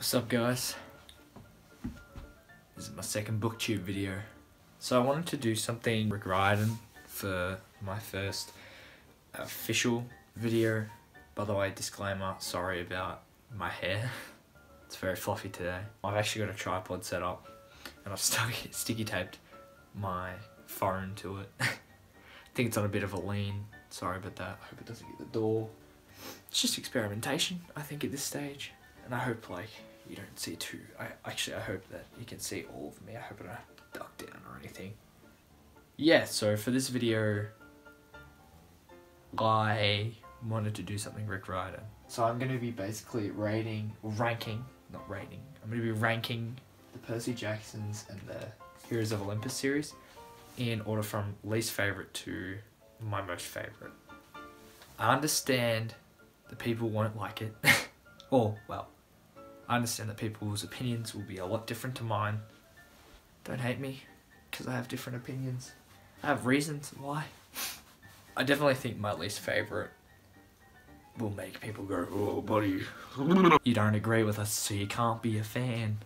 What's up, guys? This is my second booktube video. So I wanted to do something Rick Riordan for my first official video. By the way, disclaimer, sorry about my hair. It's very fluffy today. I've actually got a tripod set up and I've sticky taped my phone to it. I think it's on a bit of a lean. Sorry about that. I hope it doesn't get the door. It's just experimentation, I think, at this stage. And I hope, like, you don't see too... I hope that you can see all of me. I hope I don't have to duck down or anything. Yeah, so for this video, I wanted to do something Rick Riordan. So I'm going to be basically ranking the Percy Jacksons and the Heroes of Olympus series in order from least favourite to my most favourite. I understand that people won't like it. Or, well, I understand that people's opinions will be a lot different to mine. Don't hate me, because I have different opinions. I have reasons why. I definitely think my least favourite will make people go, "Oh, buddy, you don't agree with us, so you can't be a fan."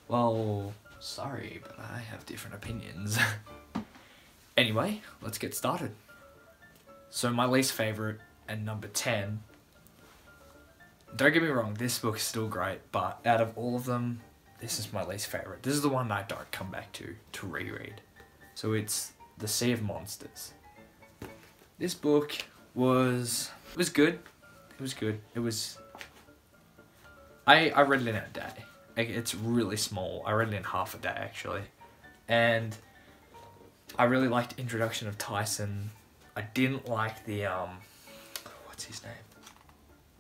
Well, sorry, but I have different opinions. Anyway, let's get started. So my least favourite, and number 10, don't get me wrong, this book is still great, but out of all of them, this is my least favourite. This is the one I don't come back to reread. So it's The Sea of Monsters. This book was good. It was good. It was... I read it in a day. It's really small. I read it in half a day, actually. And I really liked the introduction of Tyson. I didn't like the, what's his name?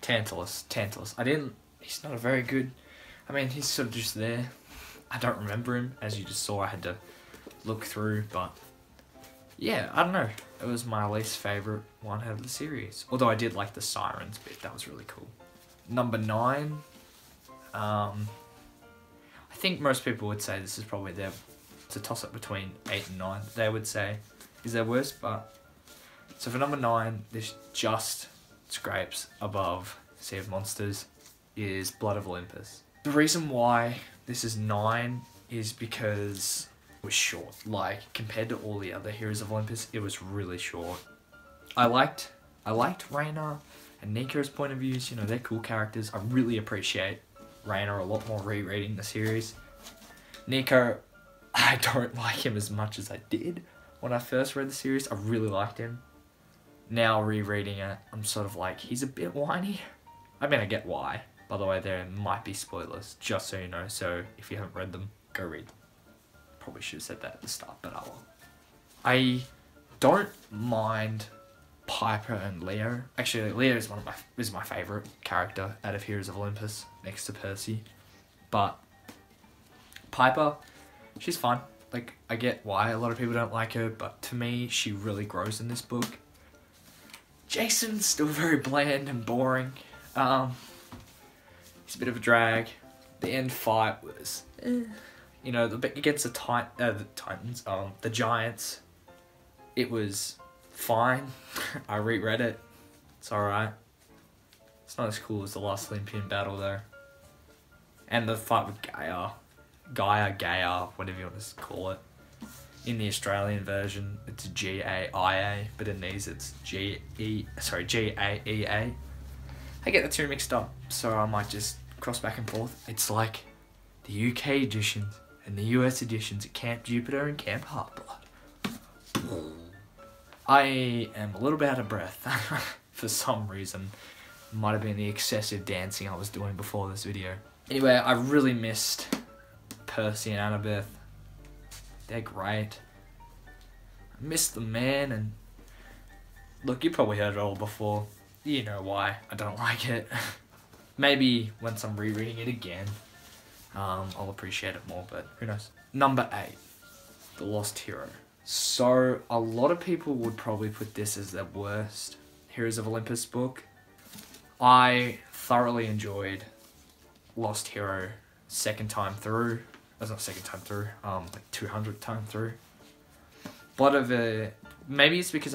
Tantalus. He's not a very good, I mean, he's sort of just there. I don't remember him, as you just saw. I had to look through, but yeah, I don't know. It was my least favourite one out of the series. Although I did like the sirens bit, that was really cool. Number 9, I think most people would say this is probably it's a toss-up between 8 and 9. They would say is their worst, but so for number 9, this just scrapes above Sea of Monsters is Blood of Olympus. The reason why this is 9 is because it was short. Like, compared to all the other Heroes of Olympus, it was really short. I liked Raina and Nika's point of views. You know, they're cool characters. I really appreciate Raina a lot more rereading the series. Nico, I don't like him as much as I did when I first read the series. I really liked him. Now rereading it, I'm sort of like, he's a bit whiny. I mean, I get why. By the way, there might be spoilers, just so you know. So if you haven't read them, go read them. Probably should have said that at the start, but I will. I don't mind Piper and Leo. Actually, Leo is my favourite character out of Heroes of Olympus, next to Percy. But Piper, she's fine. Like, I get why a lot of people don't like her, but to me, she really grows in this book. Jason's still very bland and boring. He's a bit of a drag. The end fight was, you know, against the Titans, the Giants. It was fine. I reread it. It's alright. It's not as cool as the last Olympian battle though. And the fight with Gaia, whatever you want to call it. In the Australian version, it's G-A-I-A, but in these it's G-A-E-A. I get the two mixed up, so I might just cross back and forth. It's like the UK editions and the US editions at Camp Jupiter and Camp Heartblood. I am a little bit out of breath for some reason. Might have been the excessive dancing I was doing before this video. Anyway, I really missed Percy and Annabeth. They're great. I miss the man, and look, you probably heard it all before. You know why I don't like it. Maybe once I'm rereading it again, I'll appreciate it more, but who knows. Number 8, The Lost Hero. So a lot of people would probably put this as their worst Heroes of Olympus book. I thoroughly enjoyed Lost Hero second time through. That's not second time through, like 200th time through. Maybe it's because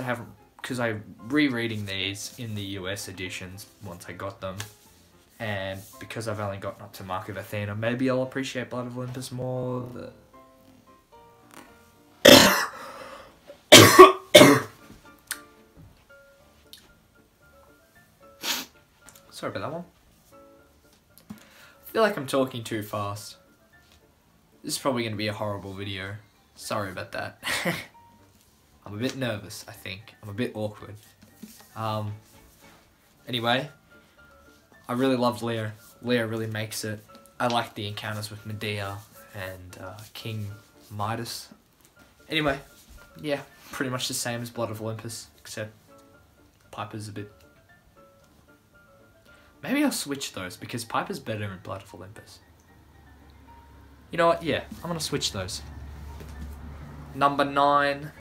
I'm rereading these in the US editions once I got them. And because I've only gotten up to Mark of Athena, maybe I'll appreciate Blood of Olympus more. Sorry about that one. I feel like I'm talking too fast. This is probably going to be a horrible video. Sorry about that. I'm a bit nervous, I think. I'm a bit awkward. Anyway, I really loved Lear. Lear really makes it. I like the encounters with Medea and King Midas. Anyway, yeah, pretty much the same as Blood of Olympus, except Piper's a bit... Maybe I'll switch those, because Piper's better in Blood of Olympus. You know what? Yeah, I'm gonna switch those. Number 9.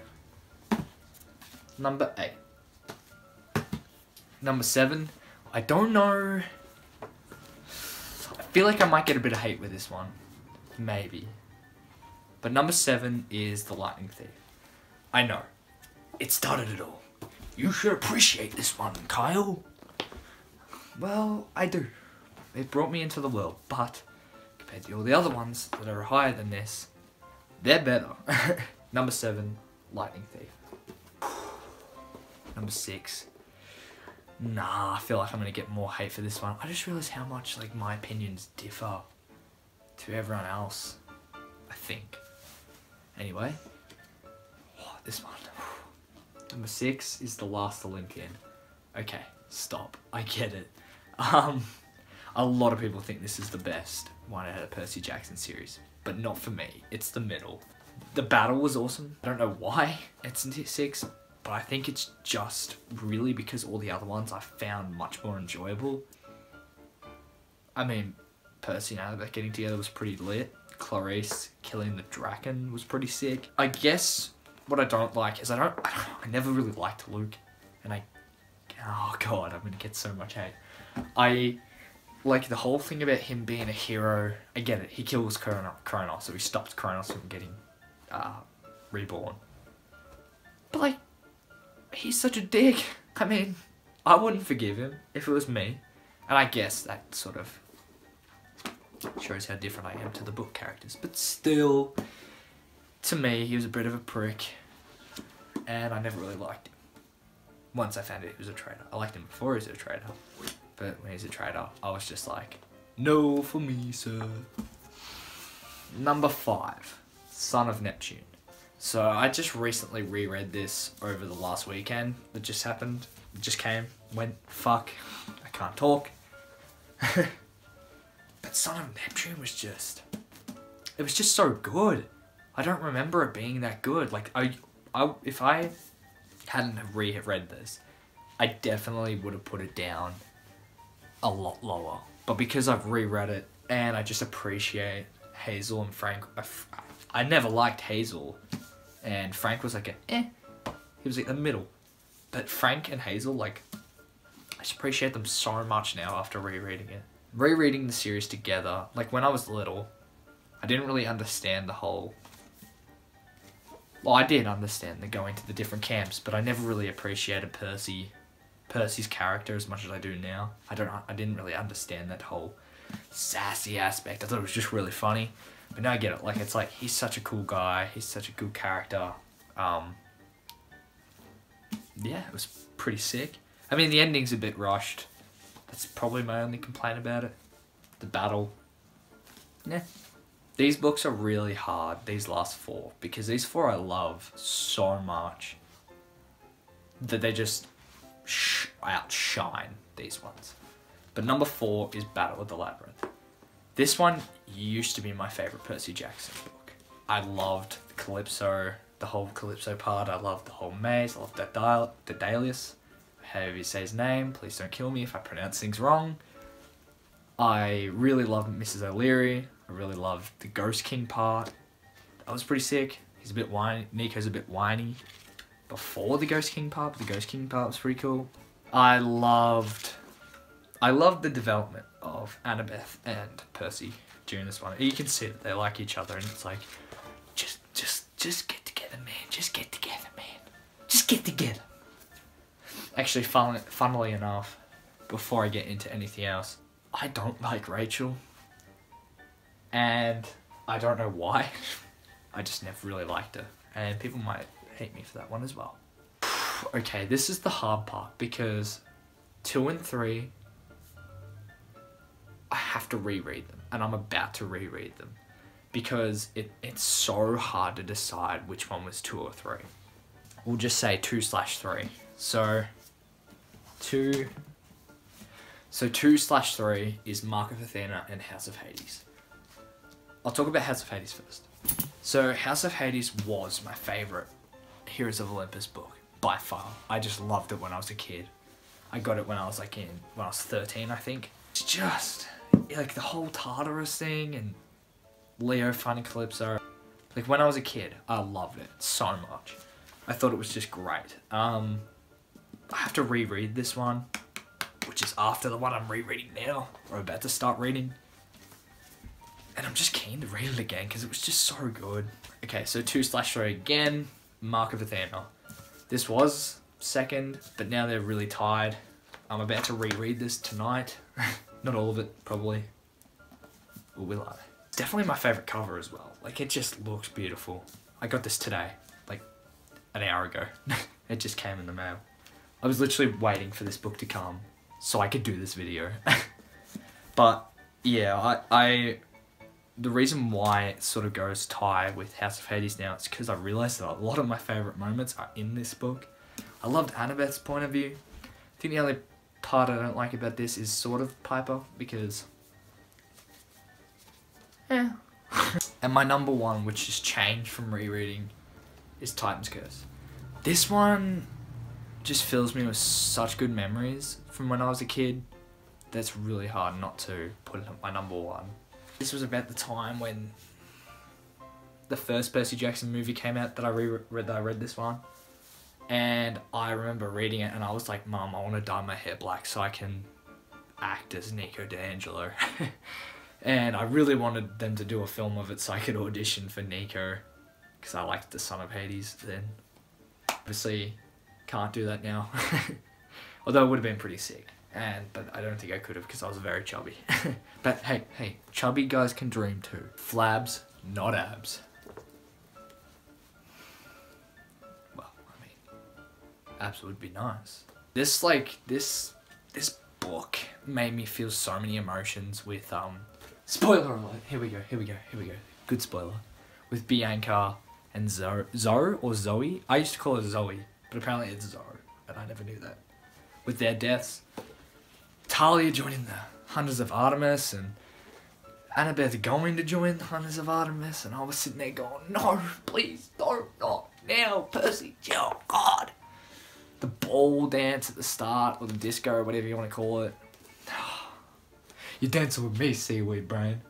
Number 8. Number 7. I don't know. I feel like I might get a bit of hate with this one. Maybe. But number 7 is the Lightning Thief. I know. It started it all. You should appreciate this one, Kyle. Well, I do. It brought me into the world, but compared to all the other ones that are higher than this, they're better. Number 7, Lightning Thief. Number 6. Nah, I feel like I'm gonna get more hate for this one. I just realized how much like my opinions differ to everyone else, I think. Anyway, this one. Number 6 is The Last Olympian. Okay, stop. I get it. A lot of people think this is the best one out of the Percy Jackson series, but not for me. It's the middle. The battle was awesome. I don't know why it's in 6, but I think it's just really because all the other ones I found much more enjoyable. I mean, Percy and Annabeth getting together was pretty lit. Clarice killing the Draken was pretty sick. I guess what I don't like is I never really liked Luke, and oh god, I'm gonna get so much hate. I like the whole thing about him being a hero. I get it, he kills Kronos, so he stops Kronos from getting reborn. But like, he's such a dick. I mean, I wouldn't forgive him if it was me. And I guess that sort of shows how different I am to the book characters. But still, to me, he was a bit of a prick. And I never really liked him. Once I found out he was a traitor. I liked him before he was a traitor. But when he's a traitor, I was just like, no for me, sir. Number 5, Son of Neptune. So I just recently reread this over the last weekend that just happened. It just came, went, fuck, I can't talk. But Son of Neptune was just, it was just so good. I don't remember it being that good. Like, if I hadn't reread this, I definitely would have put it down a lot lower. But because I've reread it and I just appreciate Hazel and Frank, I never liked Hazel, and Frank was like he was like the middle. But Frank and Hazel, like, I just appreciate them so much now after rereading it. Rereading the series together, like when I was little, I didn't really understand the whole... Well, I did understand the going to the different camps, but I never really appreciated Percy's character as much as I do now. I didn't really understand that whole sassy aspect. I thought it was just really funny. But now I get it. Like, it's like, he's such a cool guy. He's such a good character. Yeah, it was pretty sick. I mean, the ending's a bit rushed. That's probably my only complaint about it. The battle. Yeah. These books are really hard, these last 4, because these 4 I love so much that they just outshine these ones. But number 4 is Battle of the Labyrinth. This one used to be my favourite Percy Jackson book. I loved Calypso, the whole Calypso part. I loved the whole maze. I loved Daedalus. However you say his name, please don't kill me if I pronounce things wrong. I really loved Mrs. O'Leary. I really loved the Ghost King part. That was pretty sick. He's a bit whiny. Nico's a bit whiny before the Ghost King part, but the Ghost King part was pretty cool. I loved the development of Annabeth and Percy during this one. You can see that they like each other, and it's like, just get together, man. Just get together, man. Just get together. Actually, funnily enough, before I get into anything else, I don't like Rachel. And I don't know why. I just never really liked her. And people might hate me for that one as well. Okay, this is the hard part because 2 and 3, I have to reread them. And I'm about to reread them. Because it's so hard to decide which one was 2 or 3. We'll just say 2/3. So 2/3 is Mark of Athena and House of Hades. I'll talk about House of Hades first. So House of Hades was my favourite Heroes of Olympus book, by far. I just loved it when I was a kid. I got it when I was like when I was 13, I think. It's just, like the whole Tartarus thing and Leo finding Calypso. Like when I was a kid, I loved it so much. I thought it was just great. I have to reread this one, which is after the one I'm rereading now, or about to start reading. And I'm just keen to read it again because it was just so good. Okay, so 2/3 again, Mark of Athena. This was second, but now they're really tied. I'm about to reread this tonight. Not all of it, probably. Or will I? It's definitely my favourite cover as well. Like, it just looks beautiful. I got this today, like an hour ago. It just came in the mail. I was literally waiting for this book to come so I could do this video. But yeah, the reason why it sort of goes tie with House of Hades now is because I realised that a lot of my favourite moments are in this book. I loved Annabeth's point of view. I think the only part I don't like about this is sort of Piper, because... yeah. And my number one, which has changed from rereading, is Titan's Curse. This one just fills me with such good memories from when I was a kid. That's really hard not to put it at my number one. This was about the time when the first Percy Jackson movie came out that I read this one. And I remember reading it and I was like, Mum, I want to dye my hair black so I can act as Nico D'Angelo. And I really wanted them to do a film of it so I could audition for Nico, because I liked the Son of Hades then. Obviously, can't do that now. Although it would have been pretty sick. But I don't think I could have because I was very chubby. But hey, chubby guys can dream too. Flabs, not abs. Well, I mean, abs would be nice. This book made me feel so many emotions with, spoiler alert, here we go. Good spoiler. With Bianca and Zoe? I used to call her Zoe, but apparently it's Zoe, and I never knew that. With their deaths. Talia joining the Hunters of Artemis, and Annabeth going to join the Hunters of Artemis, and I was sitting there going, no, please, don't, not now, Percy, oh God. The ball dance at the start, or the disco, whatever you want to call it. You're dancing with me, seaweed brain.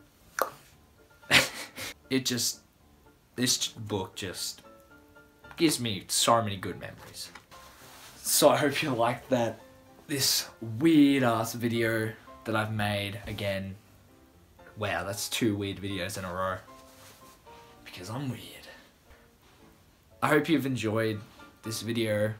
This book just gives me so many good memories. So I hope you liked that. This weird ass video that I've made again. Wow, that's 2 weird videos in a row. Because I'm weird. I hope you've enjoyed this video.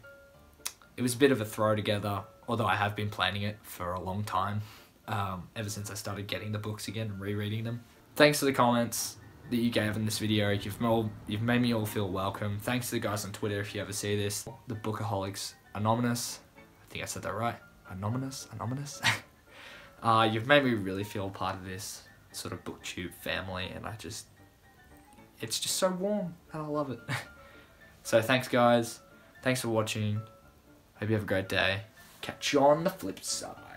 It was a bit of a throw together, although I have been planning it for a long time. Ever since I started getting the books again and rereading them. Thanks for the comments that you gave in this video. You've made me all feel welcome. Thanks to the guys on Twitter if you ever see this. The Bookaholics Anonymous. I think I said that right. Anonymous? You've made me really feel part of this sort of booktube family, and it's just so warm and I love it. So thanks guys. Thanks for watching. Hope you have a great day. Catch you on the flip side.